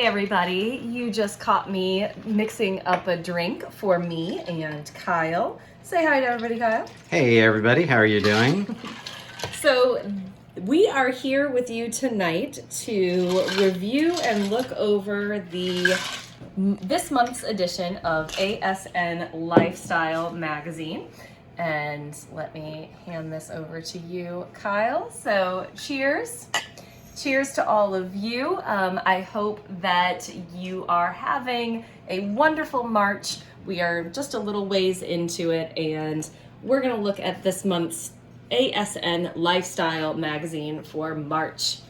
Hey everybody, you just caught me mixing up a drink for me and Kyle. Say hi to everybody, Kyle. Hey everybody, how are you doing? So we are here with you tonight to review and look over this month's edition of ASN Lifestyle Magazine. And let me hand this over to you, Kyle. So cheers. Cheers to all of you. I hope that you are having a wonderful March. We are just a little ways into it, and we're going to look at this month's ASN Lifestyle Magazine for March.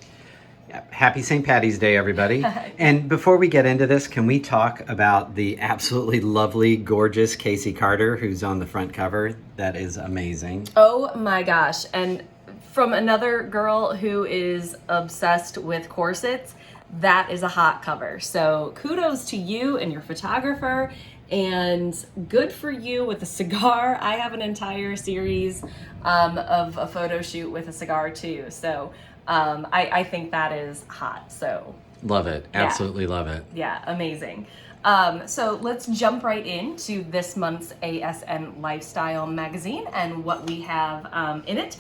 Happy St. Patty's Day, everybody. And before we get into this, can we talk about the absolutely lovely, gorgeous Casey Carter, who's on the front cover? That is amazing. Oh my gosh. And from another girl who is obsessed with corsets, that is a hot cover. So kudos to you and your photographer, and good for you with a cigar. I have an entire series of a photo shoot with a cigar too. So I think that is hot. So love it. Absolutely love it. Yeah, amazing. So let's jump right into this month's ASN Lifestyle Magazine and what we have in it.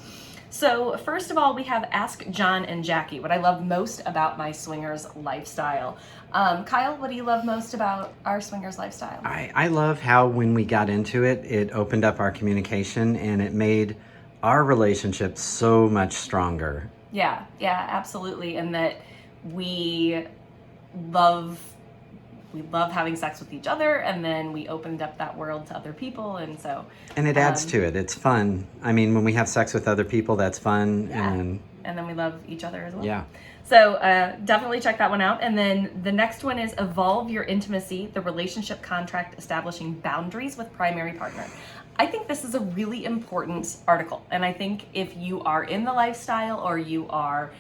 So first of all, we have Ask John and Jackie, what I love most about my swingers lifestyle. Kyle, what do you love most about our swingers lifestyle? I love how when we got into it, it opened up our communication and it made our relationship so much stronger. Yeah, absolutely. And that we love having sex with each other, and then we opened up that world to other people, and so... And it adds to it. It's fun. I mean, when we have sex with other people, that's fun. Yeah. And then we love each other as well. Yeah. So definitely check that one out. And then the next one is Evolve Your Intimacy, the Relationship Contract Establishing Boundaries with Primary Partner. I think this is a really important article. And I think if you are in the lifestyle or you are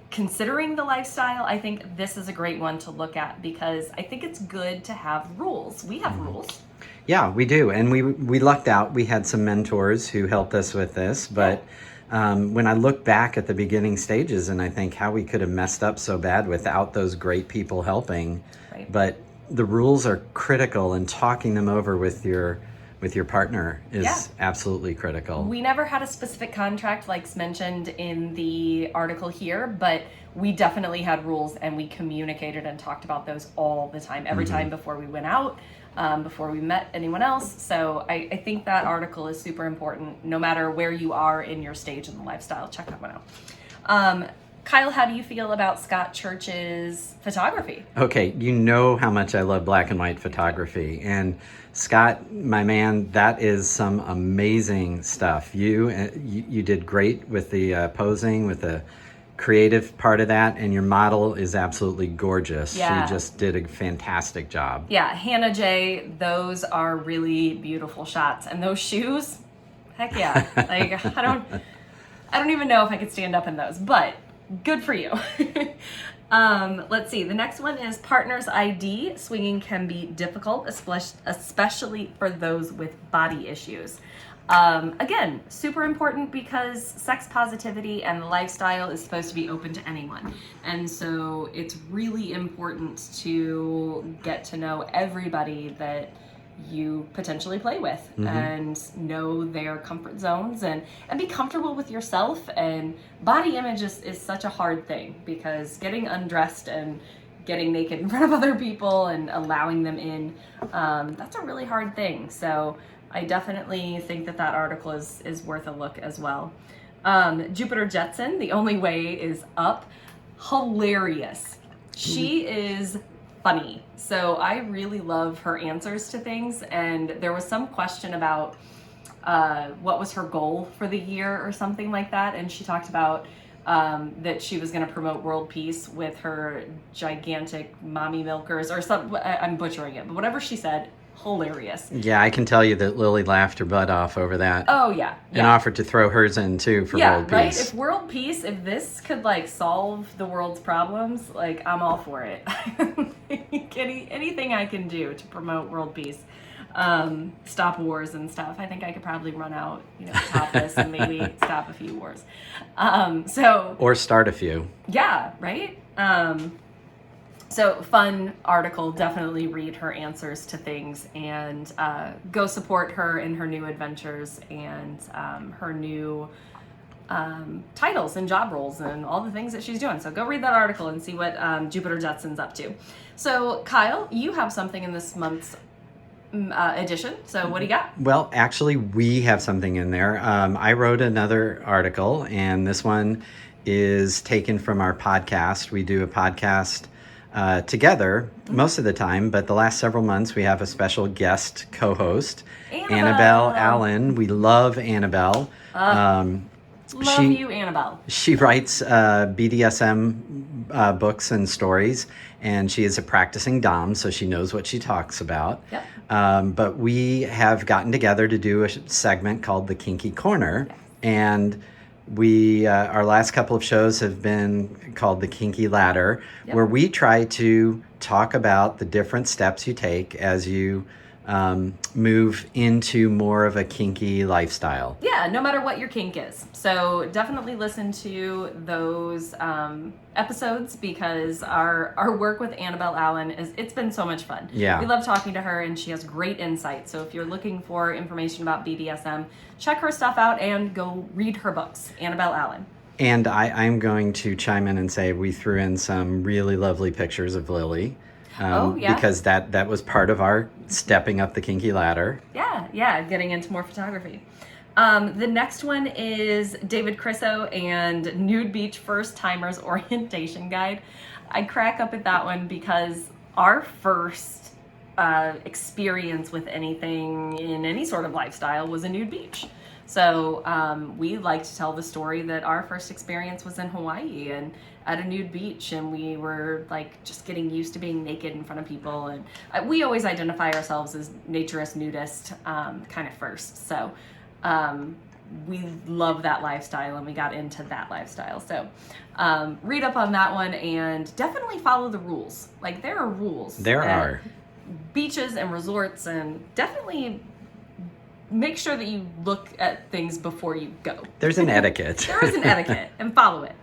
considering the lifestyle, I think this is a great one to look at, because I think it's good to have rules. We have rules. Yeah, we do. And we lucked out. We had some mentors who helped us with this. But when I look back at the beginning stages, and I think how we could have messed up so bad without those great people helping. Right. But the rules are critical, and talking them over with your partner is absolutely critical. We never had a specific contract like mentioned in the article here, but we definitely had rules, and we communicated and talked about those all the time, every time before we went out, before we met anyone else. So I think that article is super important, no matter where you are in your stage in the lifestyle. Check that one out. Kyle, how do you feel about Scott Church's photography? Okay, you know how much I love black and white photography, and Scott, my man, that is some amazing stuff. You did great with the posing, with the creative part of that, and your model is absolutely gorgeous. Yeah. She just did a fantastic job. Yeah, Hannah J, those are really beautiful shots, and those shoes, heck yeah. Like I don't even know if I could stand up in those, but good for you. Let's see. The next one is Partner's ID. Swinging can be difficult, especially for those with body issues. Again, super important, because sex positivity and the lifestyle is supposed to be open to anyone. And so it's really important to get to know everybody that you potentially play with, and know their comfort zones, and be comfortable with yourself. And body image is such a hard thing, because getting undressed and getting naked in front of other people and allowing them in, that's a really hard thing. So I definitely think that article is worth a look as well. Jupiter Jetson, The Only Way is Up. Hilarious. She is funny. So I really love her answers to things. And there was some question about what was her goal for the year or something like that. And she talked about that she was going to promote world peace with her gigantic mommy milkers or something. I'm butchering it, but whatever she said, hilarious. Yeah, I can tell you that Lily laughed her butt off over that. Oh, yeah. And offered to throw hers in, too, for world peace. Yeah, right? If world peace, if this could, solve the world's problems, I'm all for it. Anything I can do to promote world peace, stop wars and stuff. I think I could probably run out, topless and maybe stop a few wars. Or start a few. Yeah, right? So fun article, definitely read her answers to things, and go support her in her new adventures and her new titles and job roles and all the things that she's doing. So go read that article and see what Jupiter Judson's up to. So Kyle, you have something in this month's edition. So what do you got? Well, actually, we have something in there. I wrote another article, and this one is taken from our podcast. We do a podcast together most of the time, but the last several months we have a special guest co-host, Annabelle Allen. We love Annabelle. Love you, Annabelle. She writes BDSM books and stories, and she is a practicing dom, so she knows what she talks about. Yep. But we have gotten together to do a segment called the Kinky Corner, and we our last couple of shows have been called the Kinky Ladder, where we try to talk about the different steps you take as you move into more of a kinky lifestyle. Yeah, no matter what your kink is. So definitely listen to those episodes, because our work with Annabelle Allen it's been so much fun. Yeah. We love talking to her, and she has great insight. So if you're looking for information about BDSM, check her stuff out and go read her books, Annabelle Allen. And I'm going to chime in and say we threw in some really lovely pictures of Lily. Because that was part of our stepping up the kinky ladder. Yeah, getting into more photography. The next one is David Crisso and Nude Beach First Timers Orientation Guide. I crack up at that one because our first experience with anything in any sort of lifestyle was a nude beach. So we like to tell the story that our first experience was in Hawaii and at a nude beach, and we were like just getting used to being naked in front of people, and we always identify ourselves as naturist, nudist kind of first. So we love that lifestyle, and we got into that lifestyle. So read up on that one, and definitely follow the rules. Like, there are rules. There are. Beaches and resorts, and definitely make sure that you look at things before you go. There's an etiquette. There is an etiquette, and follow it.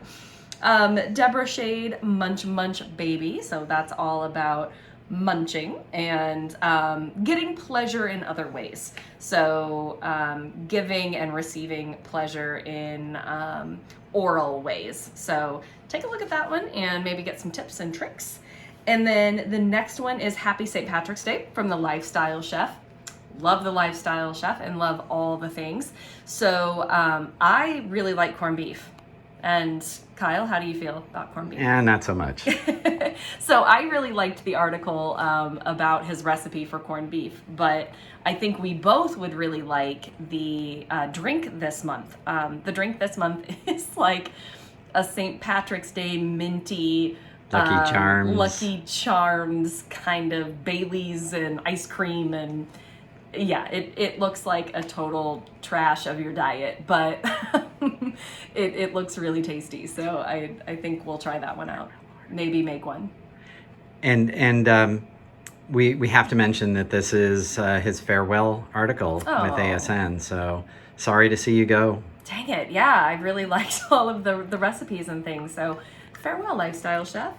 Deborah Shade, Munch Munch Baby. So that's all about munching and getting pleasure in other ways. So giving and receiving pleasure in oral ways. So take a look at that one and maybe get some tips and tricks. And then the next one is Happy St. Patrick's Day from the Lifestyle Chef. Love the Lifestyle Chef and love all the things. So I really like corned beef. And Kyle, how do you feel about corned beef? Not so much. So I really liked the article about his recipe for corned beef, but I think we both would really like the drink this month. The drink this month is like a St. Patrick's Day minty, Lucky Charms kind of Baileys and ice cream, and yeah, it looks like a total trash of your diet, but it looks really tasty. So I think we'll try that one out. Maybe make one. And we have to mention that this is his farewell article with ASN. So sorry to see you go. Dang it. Yeah, I really liked all of the recipes and things. So farewell, Lifestyle Chef.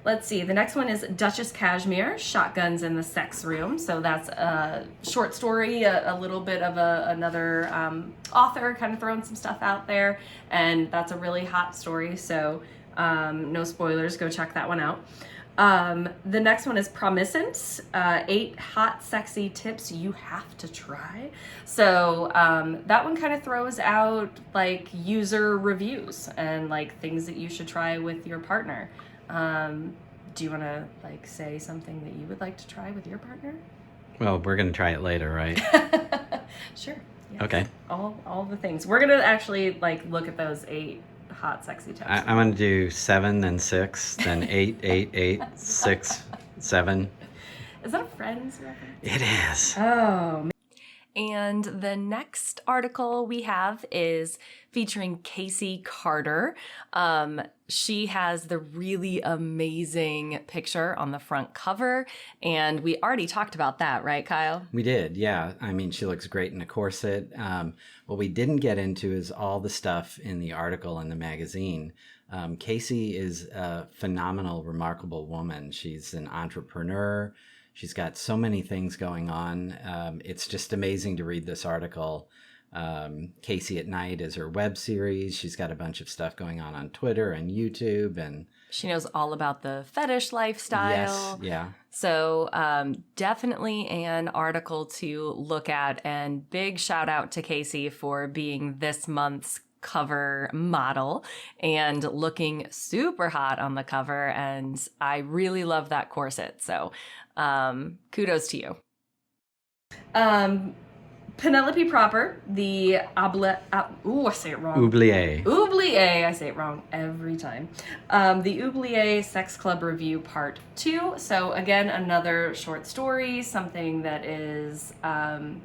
Let's see. The next one is Duchess Cashmere, Shotguns in the Sex Room. So that's a short story, a little bit of another author kind of throwing some stuff out there. And that's a really hot story. So no spoilers. Go check that one out. The next one is Promiscent, 8 hot, sexy tips you have to try. So that one kind of throws out like user reviews and like things that you should try with your partner. Do you want to like say something that you would like to try with your partner? Well, we're going to try it later, right? Sure. Yes. Okay. All the things. We're going to actually like look at those 8 hot, sexy tips. I'm going to do 7, then 6, then 8, 8, 8, 6, 7. Is that a Friends reference? It is. Oh, man. And the next article we have is featuring Casey Carter. She has the really amazing picture on the front cover, and we already talked about that, right, Kyle? We did, yeah. I mean, she looks great in a corset. What we didn't get into is all the stuff in the article in the magazine. Casey is a phenomenal, remarkable woman. She's an entrepreneur. She's got so many things going on. It's just amazing to read this article. Casey at Night is her web series. She's got a bunch of stuff going on Twitter and YouTube, and she knows all about the fetish lifestyle. yes, yeah. So definitely an article to look at, and big shout out to Casey for being this month's cover model and looking super hot on the cover. And I really love that corset. So kudos to you. Penelope Proper, the I say it wrong. Oublié, I say it wrong every time. The Oublié Sex Club Review Part 2. So again, another short story, something that is effing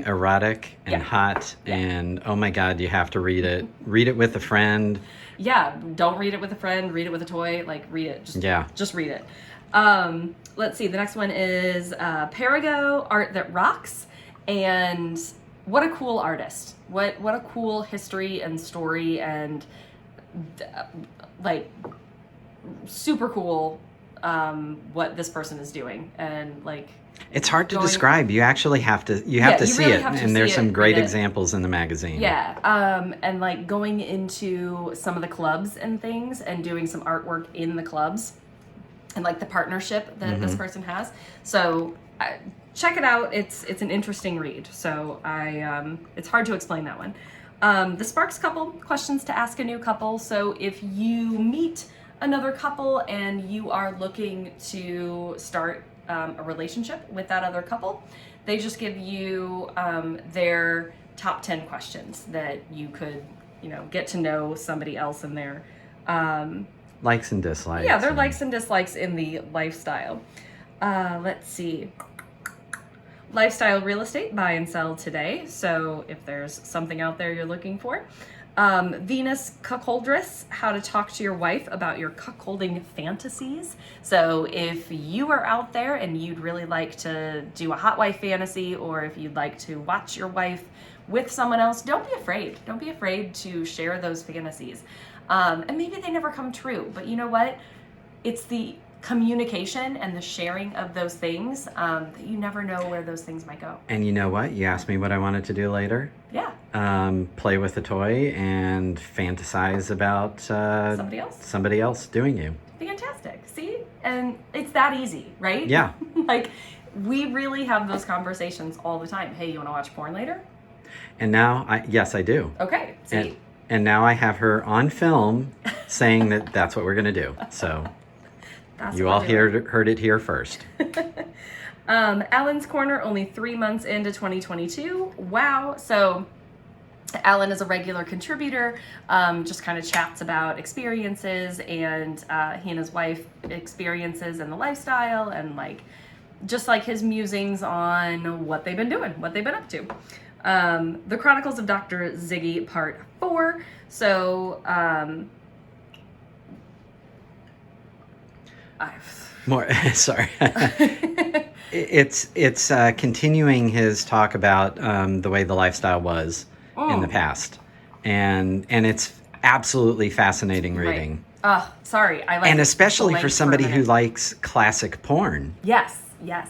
erotic and hot, and oh my God, you have to read it. Read it with a friend. Yeah, don't read it with a friend, read it with a toy, like read it. Just read it. Let's see, the next one is Perigo, Art That Rocks. And what a cool artist. What a cool history and story, and like super cool what this person is doing. And like, it's hard to describe. You actually have to see really it. And there's some great examples in the magazine. Yeah. And like going into some of the clubs and things and doing some artwork in the clubs and like the partnership that this person has. So check it out. It's an interesting read. So it's hard to explain that one. The Sparks Couple, questions to ask a new couple. So if you meet another couple and you are looking to start a relationship with that other couple, they just give you their top 10 questions that you could, get to know somebody else in their likes and dislikes. Yeah, their likes and dislikes in the lifestyle. Let's see. Lifestyle real estate, buy and sell today. So if there's something out there you're looking for. Venus Cuckoldress, how to talk to your wife about your cuckolding fantasies. So if you are out there and you'd really like to do a hot wife fantasy, or if you'd like to watch your wife with someone else, don't be afraid. Don't be afraid to share those fantasies. And maybe they never come true, but you know what? It's the communication and the sharing of those things that you never know where those things might go. And you know what? You asked me what I wanted to do later. Yeah. Play with a toy and fantasize about somebody else doing you. Fantastic. See? And it's that easy, right? Yeah. Like, we really have those conversations all the time. Hey, you want to watch porn later? And now, yes, I do. Okay. See? And now I have her on film saying that's what we're going to do. So you all heard it here first. Alan's Corner, only 3 months into 2022. Wow. So Alan is a regular contributor, just kind of chats about experiences and he and his wife experiences in the lifestyle, and just his musings on what they've been doing, what they've been up to. The Chronicles of Dr. Ziggy, Part 4. So, sorry. It's continuing his talk about the way the lifestyle was in the past, and it's absolutely fascinating reading. Right. Sorry, I like, and especially for somebody who likes classic porn. Yes,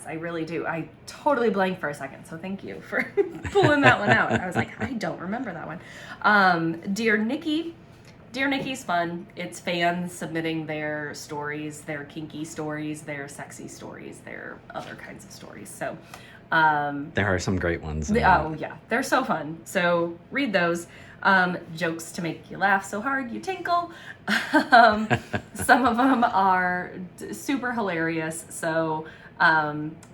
I really do. I totally blanked for a second, so thank you for pulling that one out. I was like, I don't remember that one. Dear Nikki. Dear Nikki's fun. It's fans submitting their stories, their kinky stories, their sexy stories, their other kinds of stories. So there are some great ones. Yeah, they're so fun. So read those. Jokes to make you laugh so hard you tinkle. Some of them are super hilarious. So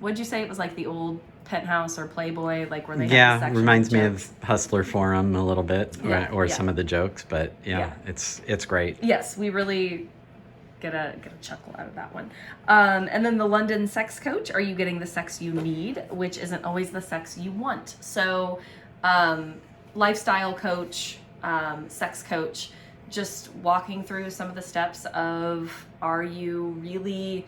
what'd you say? It was like the old Penthouse or Playboy, where they have the section reminds of me jokes. of Hustler Forum a little bit, or some of the jokes, but it's great. Yes, we really get a chuckle out of that one. And then the London Sex Coach, are you getting the sex you need, which isn't always the sex you want? So lifestyle coach, sex coach, just walking through some of the steps of, are you really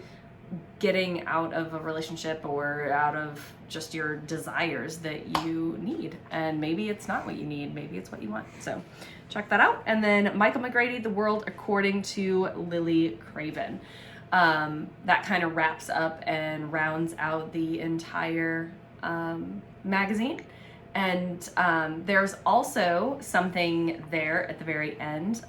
getting out of a relationship or out of just your desires that you need. And maybe it's not what you need, maybe it's what you want. So check that out. And then Michael McGrady, The World According to Lily Craven. That kind of wraps up and rounds out the entire magazine. And there's also something there at the very end.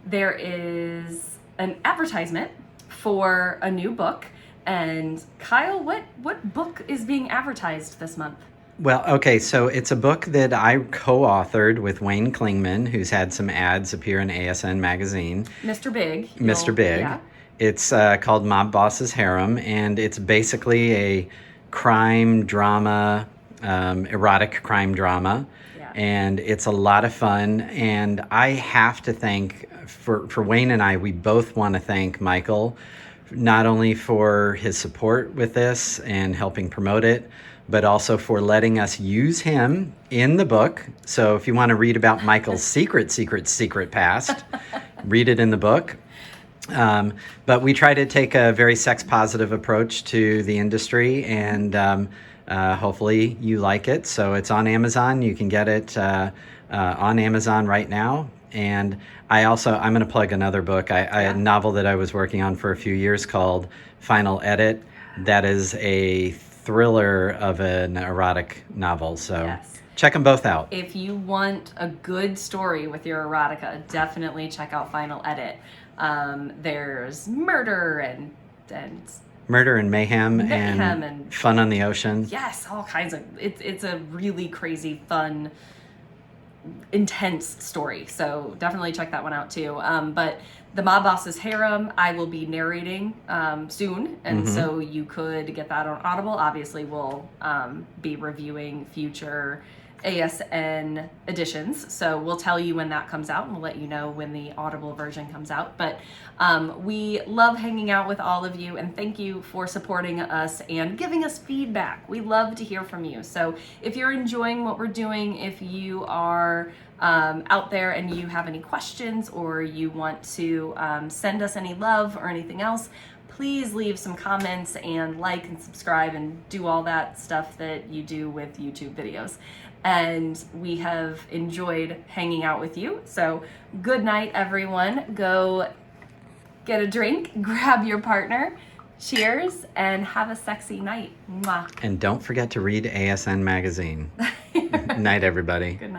There is an advertisement for a new book. And Kyle, what book is being advertised this month? Well, okay, so it's a book that I co-authored with Wayne Klingman, who's had some ads appear in ASN Magazine. Mr. Big. Mr. Big. Yeah. It's called Mob Boss's Harem, and it's basically a crime drama, erotic crime drama. Yeah. And it's a lot of fun. And I have to thank, for Wayne and I, we both want to thank Michael, not only for his support with this and helping promote it, but also for letting us use him in the book. So if you want to read about Michael's secret past, read it in the book. But we try to take a very sex positive approach to the industry, and hopefully you like it. So it's on Amazon. You can get it on Amazon right now. And I'm going to plug another book. I had a novel that I was working on for a few years called Final Edit. That is a thriller of an erotic novel. So Yes. Check them both out. If you want a good story with your erotica, definitely check out Final Edit. There's murder and Murder and mayhem and fun on the ocean. yes, all kinds of. It's a really crazy, fun, intense story. So definitely check that one out too. But the Mob Boss's Harem, I will be narrating soon, and so you could get that on Audible. Obviously, we'll be reviewing future ASN editions, so we'll tell you when that comes out, and we'll let you know when the Audible version comes out. But we love hanging out with all of you, and thank you for supporting us and giving us feedback. We love to hear from you. So if you're enjoying what we're doing, if you are out there and you have any questions, or you want to send us any love or anything else, please leave some comments and like and subscribe and do all that stuff that you do with YouTube videos. And we have enjoyed hanging out with you. So good night, everyone. Go get a drink, grab your partner, cheers, and have a sexy night. Mwah. And don't forget to read ASN Magazine. Night, everybody. Good night.